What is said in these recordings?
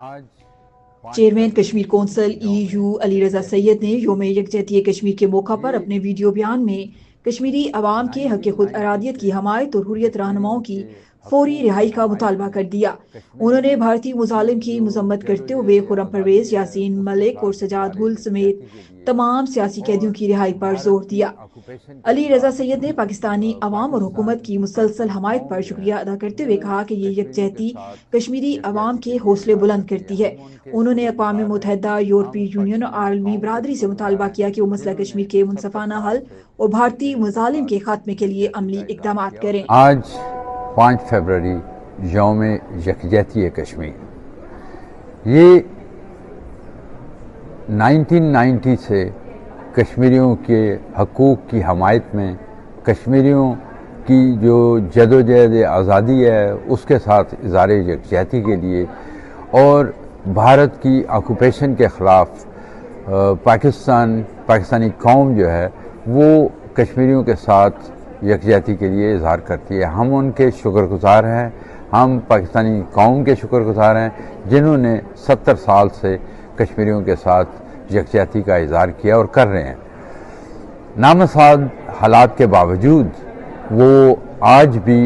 Chairman Kashmir council EU Ali Raza سید نے یوم یکجہتی کشمیر کے موقع پر اپنے ویڈیو بیان میں کشمیری عوام کے حق خود ارادیت کی حمایت اور حریت رہنماؤں کی فوری رہائی کا مطالبہ کر دیا۔ انہوں نے بھارتی مظالم کی مذمت کرتے ہوئے خرم پرویز، یاسین ملک اور سجاد گل سمیت تمام سیاسی قیدیوں کی رہائی پر زور دیا۔ علی رضا سید نے پاکستانی عوام اور حکومت کی مسلسل حمایت پر شکریہ ادا کرتے ہوئے کہا کہ یہ یکجہتی کشمیری عوام کے حوصلے بلند کرتی ہے۔ انہوں نے اقوام متحدہ، یورپی یونین اور عالمی برادری سے مطالبہ کیا کہ وہ مسئلہ کشمیر کے منصفانہ حل اور بھارتی مظالم کے خاتمے کے لیے عملی اقدامات کریں۔ آج 5 فروری یوم یکجہتی کشمیر، یہ 1990 سے کشمیریوں کے حقوق کی حمایت میں، کشمیریوں کی جو جدوجہد آزادی ہے اس کے ساتھ اظہار یکجہتی کے لیے اور بھارت کی آکوپیشن کے خلاف پاکستانی قوم جو ہے وہ کشمیریوں کے ساتھ یکجہتی کے لیے اظہار کرتی ہے۔ ہم ان کے شکر گزار ہیں، ہم پاکستانی قوم کے شکر گزار ہیں جنہوں نے 70 سال سے کشمیریوں کے ساتھ یکجہتی کا اظہار کیا اور کر رہے ہیں۔ نامساعد حالات کے باوجود وہ آج بھی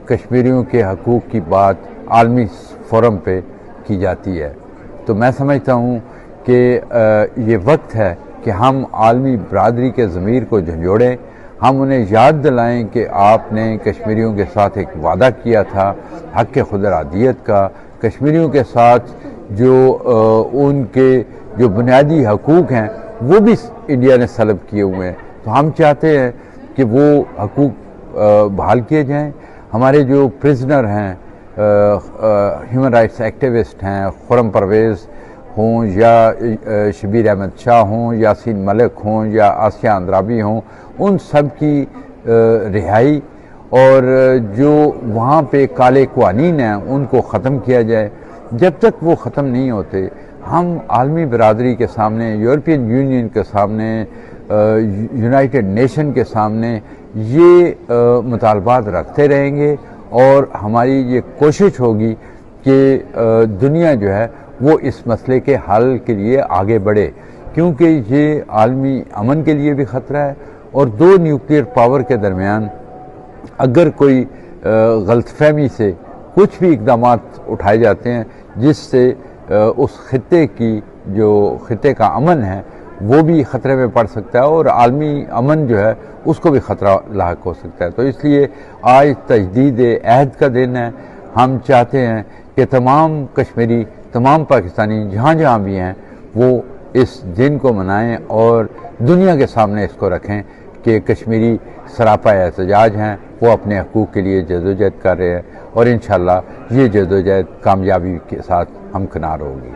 کشمیریوں کے حقوق کی بات عالمی فورم پہ کی جاتی ہے۔ تو میں سمجھتا ہوں کہ یہ وقت ہے کہ ہم عالمی برادری کے ضمیر کو جھنجھوڑیں، ہم انہیں یاد دلائیں کہ آپ نے کشمیریوں کے ساتھ ایک وعدہ کیا تھا حق خود ارادیت کا، کشمیریوں کے ساتھ جو ان کے جو بنیادی حقوق ہیں وہ بھی انڈیا نے سلب کیے ہوئے ہیں۔ تو ہم چاہتے ہیں کہ وہ حقوق بحال کیے جائیں۔ ہمارے جو پرزنر ہیں، ہیومن رائٹس ایکٹیوسٹ ہیں، خرم پرویز ہوں یا شبیر احمد شاہ ہوں، یاسین ملک ہوں یا آسیہ اندرابی ہوں، ان سب کی رہائی اور جو وہاں پہ کالے قوانین ہیں ان کو ختم کیا جائے۔ جب تک وہ ختم نہیں ہوتے ہم عالمی برادری کے سامنے، یورپین یونین کے سامنے، یونائٹڈ نیشن کے سامنے یہ مطالبات رکھتے رہیں گے اور ہماری یہ کوشش ہوگی کہ دنیا جو ہے وہ اس مسئلے کے حل کے لیے آگے بڑھے، کیونکہ یہ عالمی امن کے لیے بھی خطرہ ہے اور 2 نیوکلیئر پاور کے درمیان اگر کوئی غلط فہمی سے کچھ بھی اقدامات اٹھائے جاتے ہیں جس سے اس خطے کا امن ہے وہ بھی خطرے میں پڑ سکتا ہے اور عالمی امن جو ہے اس کو بھی خطرہ لاحق ہو سکتا ہے۔ تو اس لیے آج تجدید عہد کا دن ہے۔ ہم چاہتے ہیں کہ تمام کشمیری، تمام پاکستانی جہاں جہاں بھی ہیں وہ اس دن کو منائیں اور دنیا کے سامنے اس کو رکھیں کہ کشمیری سراپا احتجاج ہیں، وہ اپنے حقوق کے لیے جدوجہد کر رہے ہیں اور انشاءاللہ یہ جدوجہد کامیابی کے ساتھ ہمکنار ہوگی۔